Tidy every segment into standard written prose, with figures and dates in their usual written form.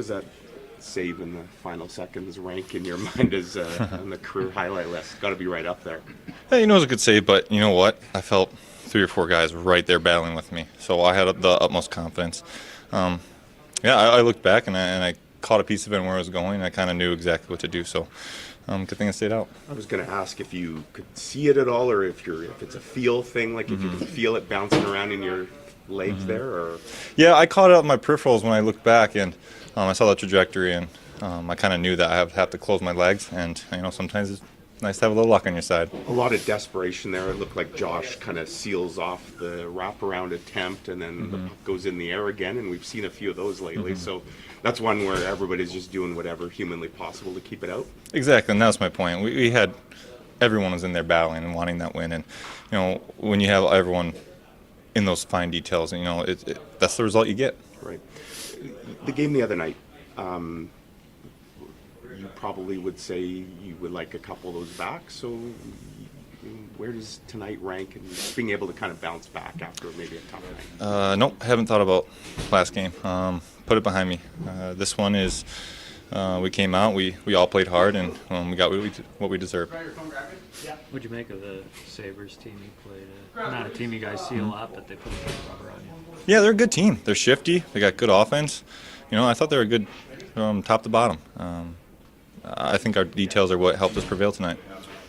does that save in the final seconds rank in your mind as on the career highlight list? Got to be right up there. Hey, it was a good save, but you know what? I felt 3 or 4 guys right there battling with me, so I had the utmost confidence. I looked back and I caught a piece of it and where I was going, and I kind of knew exactly what to do, so good thing I stayed out. I was going to ask if you could see it at all, or if it's a feel thing, like if you can feel it bouncing around in your legs there, or... Yeah, I caught it up my peripherals when I looked back, and I saw the trajectory, and I kind of knew that I would have to close my legs, and sometimes it's nice to have a little luck on your side. A lot of desperation there. It looked like Josh kind of seals off the wraparound attempt, and then the puck goes in the air again, and we've seen a few of those lately. So that's one where everybody's just doing whatever humanly possible to keep it out. Exactly, and that was my point. We had everyone was in there battling and wanting that win, and when you have everyone in those fine details, that's the result you get. Right. The game the other night, you probably would say you would like a couple of those back. So where does tonight rank in being able to kind of bounce back after maybe a tough night? Nope, haven't thought about last game. Put it behind me. This one is, we came out, we all played hard, and we got what we deserved. What'd you make of the Sabres team you played? Not a team you guys see a lot, but they put a good rubber on you. Yeah, they're a good team. They're shifty. They got good offense. I thought they were good from top to bottom. I think our details are what helped us prevail tonight.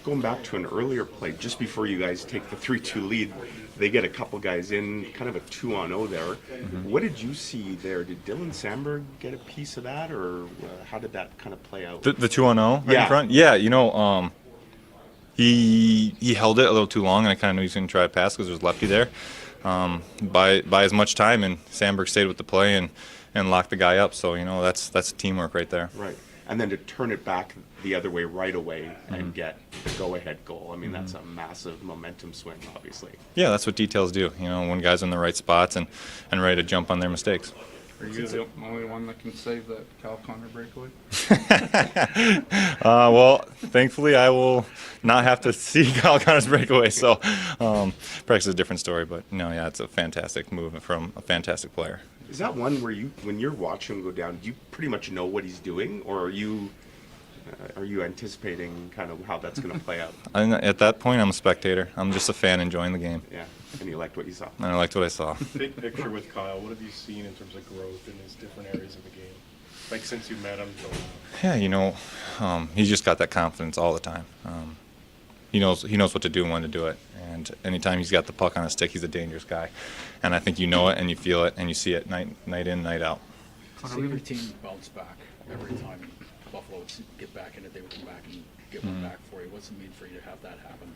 Going back to an earlier play, just before you guys take the 3-2 lead, they get a couple guys in, kind of a 2-on-0 there. What did you see there? Did Dylan Sandberg get a piece of that, or how did that kind of play out? The 2-on-0 right in front? Yeah, he held it a little too long, and I kind of knew he was going to try to pass because there was lefty there. By as much time, and Sandberg stayed with the play and locked the guy up. So that's teamwork right there. Right, and then to turn it back the other way right away and get the go-ahead goal. I mean, that's a massive momentum swing, obviously. Yeah, that's what details do. When guys are in the right spots and ready to jump on their mistakes. Are you the only one that can save that Cal Connor breakaway? Well, thankfully I will not have to see Cal Connor's breakaway, so perhaps it's a different story. But yeah, it's a fantastic move from a fantastic player. Is that one where when you're watching him go down, do you pretty much know what he's doing, or are you anticipating kind of how that's going to play out? At that point, I'm a spectator. I'm just a fan enjoying the game. Yeah, and you liked what you saw. And I liked what I saw. Big picture with Kyle, what have you seen in terms of growth in his different areas of the game? Like since you met him till now? Yeah, he's just got that confidence all the time. He knows what to do and when to do it. And anytime he's got the puck on his stick, he's a dangerous guy. And I think you know it and you feel it and you see it night in, night out. Your team bounce back every time Buffalo would get back in it. They would come back and get one back for you. What's it mean for you to have that happen?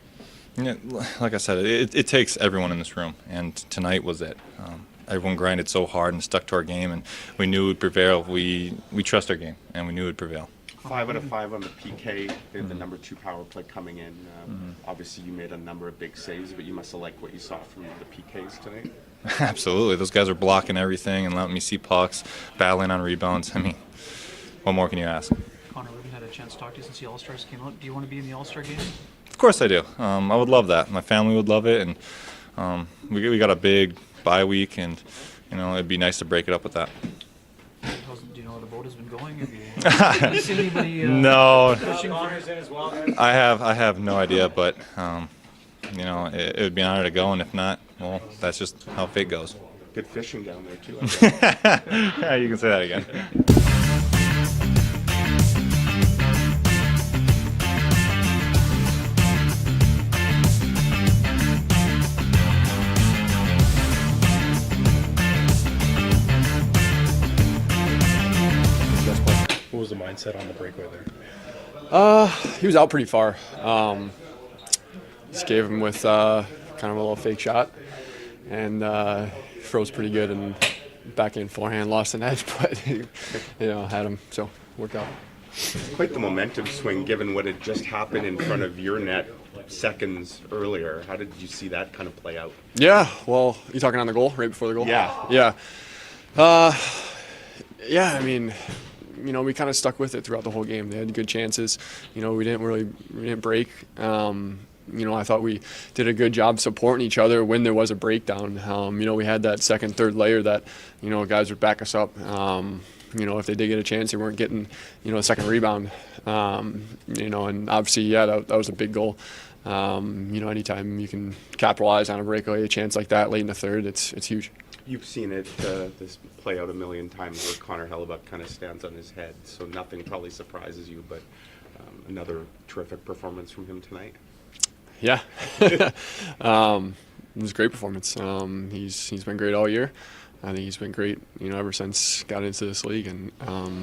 Yeah, like I said, it takes everyone in this room, and tonight was it. Everyone grinded so hard and stuck to our game, and we knew it would prevail. We trust our game, and we knew it would prevail. 5 out of 5 on the PK, the number 2 power play coming in. Obviously, you made a number of big saves, but you must have liked what you saw from the PKs tonight. Absolutely. Those guys are blocking everything and letting me see pucks, battling on rebounds. I mean, what more can you ask? Connor, we haven't had a chance to talk to you since the All-Stars came out. Do you want to be in the All-Star game? Of course I do. I would love that. My family would love it, and we got a big bye week, and it'd be nice to break it up with that. Do you know how the vote has been going? Have you seen anybody no, pushing for it? I have no idea, but it would be an honor to go, and if not, well, that's just how fate goes. Good fishing down there too. Yeah, you can say that again. What was the mindset on the breakaway there? He was out pretty far. Just gave him with kind of a little fake shot, and froze pretty good and backhand forehand, lost an edge, but had him, so worked out. Quite the momentum swing given what had just happened in front of your net seconds earlier. How did you see that kind of play out? Yeah, well, you talking on the goal, right before the goal? Yeah. I mean, we kind of stuck with it throughout the whole game. They had good chances. We didn't break. I thought we did a good job supporting each other when there was a breakdown. We had that second, third layer that, guys would back us up. if they did get a chance, they weren't getting, a second rebound. And obviously, yeah, that was a big goal. Anytime you can capitalize on a breakaway chance like that late in the third, it's huge. You've seen it this play out a million times where Connor Hellebuyck kind of stands on his head, so nothing probably surprises you, but another terrific performance from him tonight. Yeah. It was a great performance. He's been great all year. I think he's been great, ever since got into this league, and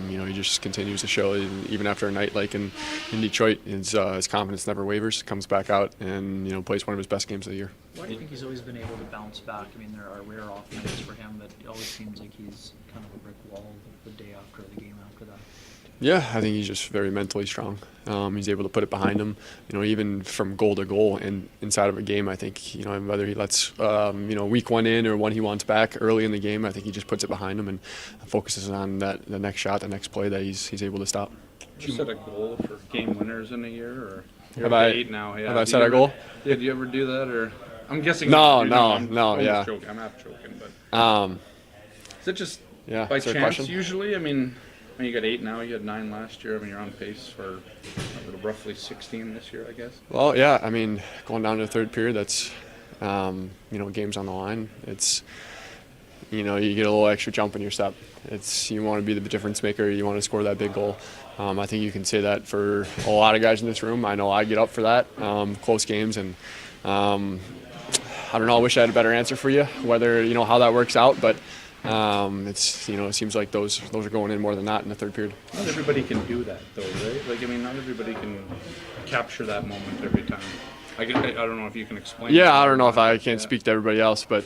he just continues to show, even after a night like in Detroit, his confidence never wavers. Comes back out and plays one of his best games of the year. Why do you think he's always been able to bounce back? I mean, there are rare off nights for him, but it always seems like he's kind of a brick wall the day after the game after that. Yeah, I think he's just very mentally strong. He's able to put it behind him, even from goal to goal and inside of a game. I think, whether he lets, week one in or one he wants back early in the game, I think he just puts it behind him and focuses on the next shot, the next play that he's able to stop. Did you set a goal for game winners in a year, or you're Have up I- to 8 now? Yeah. have I Do set you a goal? Yeah. Do you ever do that, or I'm guessing? No, you no, don't. I'm no, almost yeah. Joking. I'm half joking, but is it just Yeah, by is there a chance question? usually? I mean, you got 8 now. You had 9 last year. I mean, you're on pace for roughly 16 this year, I guess. Well, yeah, I mean, going down to the third period, that's, games on the line. It's, you get a little extra jump in your step. You want to be the difference maker. You want to score that big goal. I think you can say that for a lot of guys in this room. I know I get up for that, close games, and I don't know. I wish I had a better answer for you, whether, how that works out, but it's, it seems like those are going in more than not in the third period. Not everybody can do that, though, right? Like, I mean, not everybody can capture that moment every time. I don't know if you can explain. Yeah, I don't know if I can speak to everybody else, but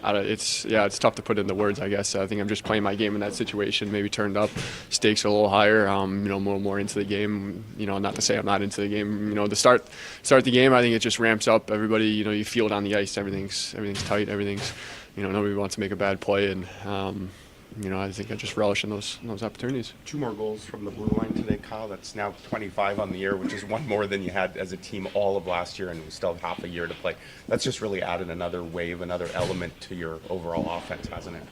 it's tough to put into words, I guess. I think I'm just playing my game in that situation, maybe turned up, stakes are a little higher, more into the game. Not to say I'm not into the game. To start the game, I think it just ramps up. Everybody, you feel it on the ice. Everything's tight. Everything's, nobody wants to make a bad play, and I think I just relish in those opportunities. 2 more goals from the blue line today, Kyle. That's now 25 on the year, which is 1 more than you had as a team all of last year, and we still have half a year to play. That's just really added another wave, another element to your overall offense, hasn't it?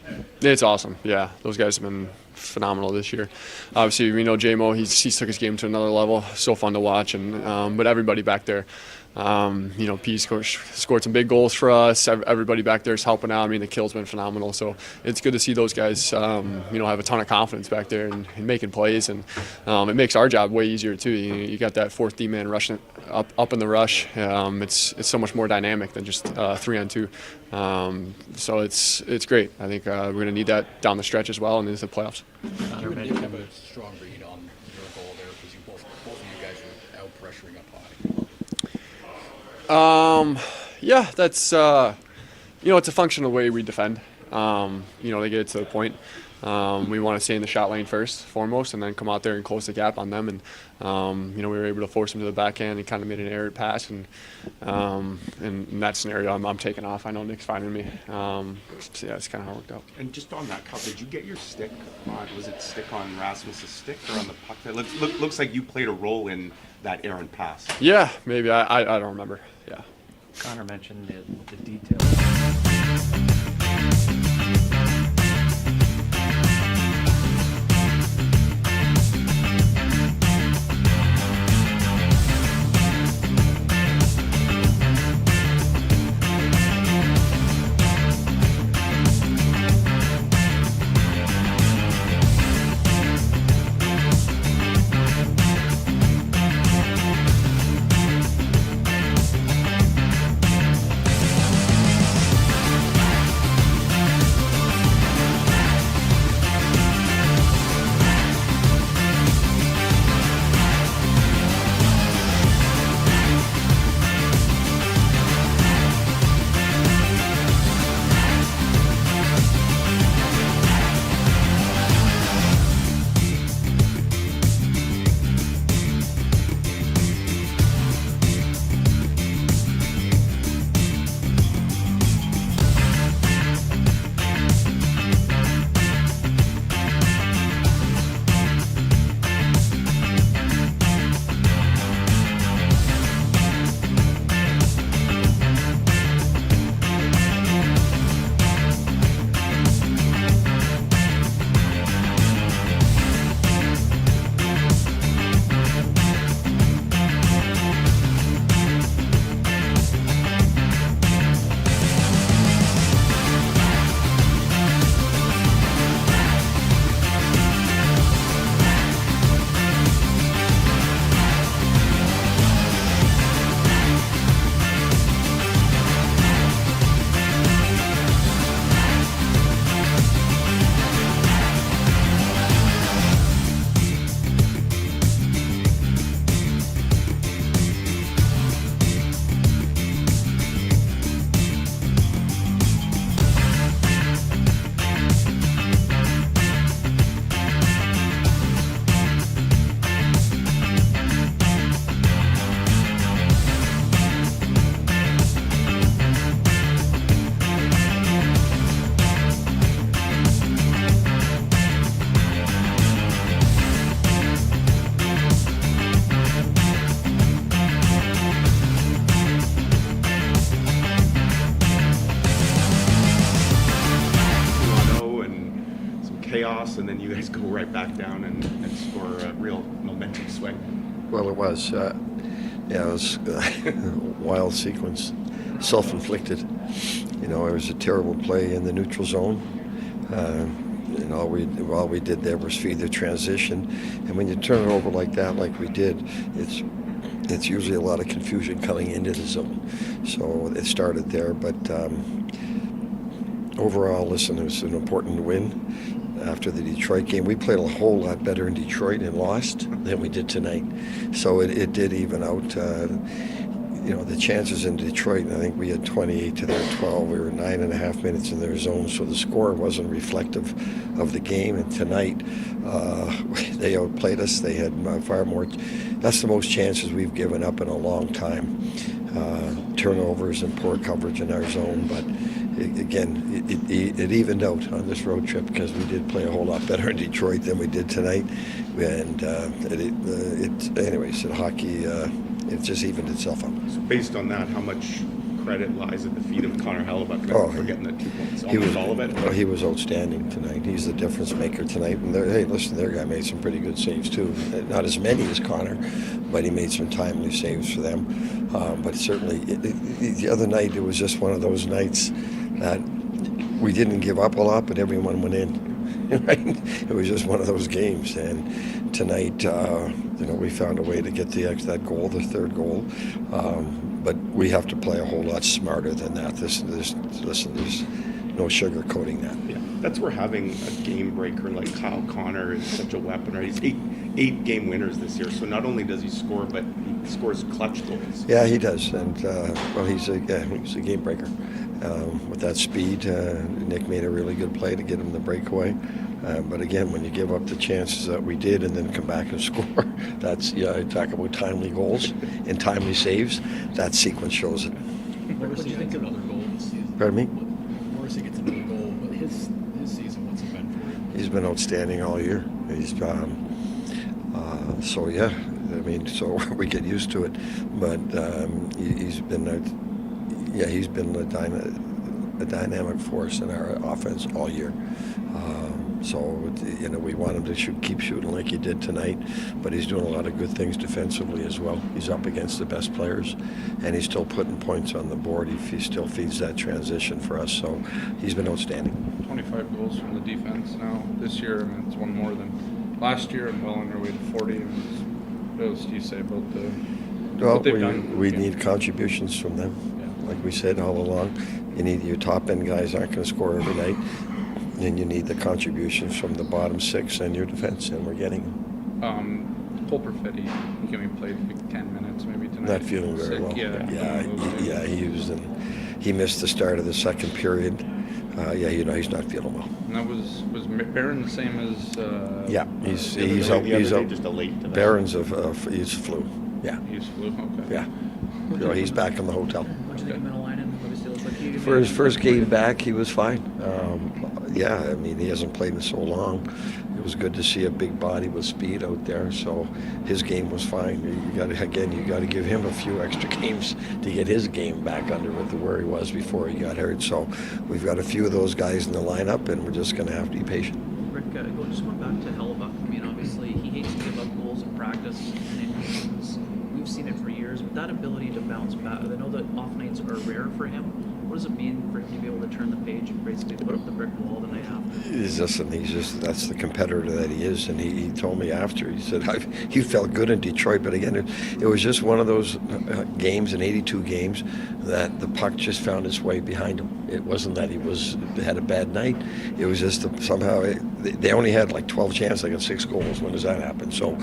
It's awesome. Yeah, those guys have been phenomenal this year. Obviously, J-Mo, he's took his game to another level. So fun to watch, and but everybody back there. P scored some big goals for us. Everybody back there is helping out. I mean, the kill's been phenomenal. So it's good to see those guys, have a ton of confidence back there and making plays. And it makes our job way easier, too. You got that fourth D-man rushing up in the rush. It's so much more dynamic than just 3-on-2. So it's great. I think we're going to need that down the stretch as well and into the playoffs. You and Nick have a strong read on your goal there because both of you guys are out pressuring up high. Yeah, that's it's a function of the way we defend. They get it to the point. We want to stay in the shot lane first, foremost, and then come out there and close the gap on them. And we were able to force them to the backhand and kind of made an errant pass. And in that scenario, I'm taking off. I know Nick's finding me. So yeah, it's kind of how it worked out. And just on that, Kyle, did you get your stick on? Was it stick on Rasmus's stick or on the puck? That looks like you played a role in that errant pass. Yeah, maybe. I don't remember. Yeah. Connor mentioned the details. loss, and then you guys go right back down and score a real momentum swing. Well, it was. Yeah, it was a wild sequence, self-inflicted. You know, it was a terrible play in the neutral zone. And all we did there was feed the transition. And when you turn it over like that, like we did, it's usually a lot of confusion coming into the zone. So it started there, but overall, listen, it was an important win. After the Detroit game, we played a whole lot better in Detroit and lost than we did tonight. So it did even out. The chances in Detroit, I think we had 28 to their 12. We were 9.5 minutes in their zone, so the score wasn't reflective of the game. And tonight, they outplayed us. They had far more. That's the most chances we've given up in a long time. Turnovers and poor coverage in our zone, but it evened out on this road trip because we did play a whole lot better in Detroit than we did tonight. And anyways, in hockey, it just evened itself out. So based on that, how much credit lies at the feet of Connor Hellebuyck for getting the 2 points? Almost all of it? Well, he was outstanding tonight. He's the difference maker tonight. And their guy made some pretty good saves too. Not as many as Connor, but he made some timely saves for them. But certainly, the other night, it was just one of those nights that we didn't give up a lot, but everyone went in. Right? It was just one of those games. And tonight, we found a way to get that goal, the third goal. But we have to play a whole lot smarter than that. Listen, there's no sugarcoating that. Yeah, that's where having a game breaker like Kyle Connor is such a weapon. Right? He's eight game winners this year. So not only does he score, but he scores clutch goals. Yeah, he does. And he's a game breaker. With that speed, Nick made a really good play to get him the breakaway. But again, when you give up the chances that we did and then come back and score, I talk about timely goals and timely saves. That sequence shows it. What do you think of another goal this season? Pardon me? Morrissey gets another goal, but his season, what's it been for him? He's been outstanding all year. He's so we get used to it. But he's been a dynamic force in our offense all year. We want him to keep shooting like he did tonight, but he's doing a lot of good things defensively as well. He's up against the best players, and he's still putting points on the board. He still feeds that transition for us, so he's been outstanding. 25 goals from the defense now this year, and it's one more than last year, and well on their way to 40. What else do you say about what they've done? We need contributions from them. Yeah. Like we said all along, your top end guys aren't going to score every night. And you need the contributions from the bottom six and your defense, and we're getting them. Cole Perfetti, he played 10 minutes maybe tonight. Not feeling very well. He missed the start of the second period. He's not feeling well. And that was Barron the same as? He's out. Just a late to that. Barron's he's flu. Yeah. He's flu. Okay. Yeah. He's back in the hotel. What do you think of Middle-Linen? Obviously, it looks like he For his first game back, he was fine. He hasn't played in so long. It was good to see a big body with speed out there. So his game was fine. You got to give him a few extra games to get his game back under where he was before he got hurt. So we've got a few of those guys in the lineup, and we're just going to have to be patient. Rick, just going back to Hellebuyck. Obviously, he hates to give up goals in practice and in games. We've seen it for years, but that ability to bounce back, I know that off nights are rare for him. What does it mean for him to be able to turn the page and basically put up the brick wall the night after? That's the competitor that he is, and he told me after, he said, he felt good in Detroit, but again, it was just one of those games in 82 games that the puck just found its way behind him. It wasn't that he had a bad night. It was just they only had like 12 chances. They got 6 goals. When does that happen? So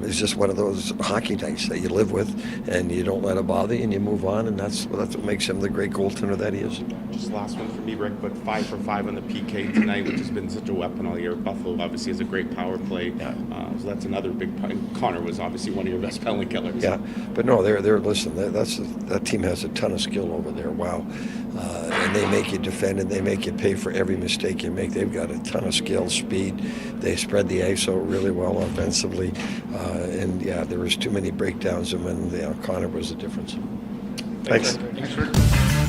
it's just one of those hockey nights that you live with, and you don't let it bother you, and you move on, and that's what makes him the great goaltender that he is. Just last one for me, Rick, but 5 for 5 on the PK tonight, which has been such a weapon all year. Buffalo obviously has a great power play. Yeah. So that's another big point. Connor was obviously one of your best penalty killers. Yeah, but no, that team has a ton of skill over there. Wow. And they make you defend, and they make you pay for every mistake you make. They've got a ton of skill, speed. They spread the ice out really well offensively. There was too many breakdowns, and when Connor was the difference. Thanks. Thanks, Rick.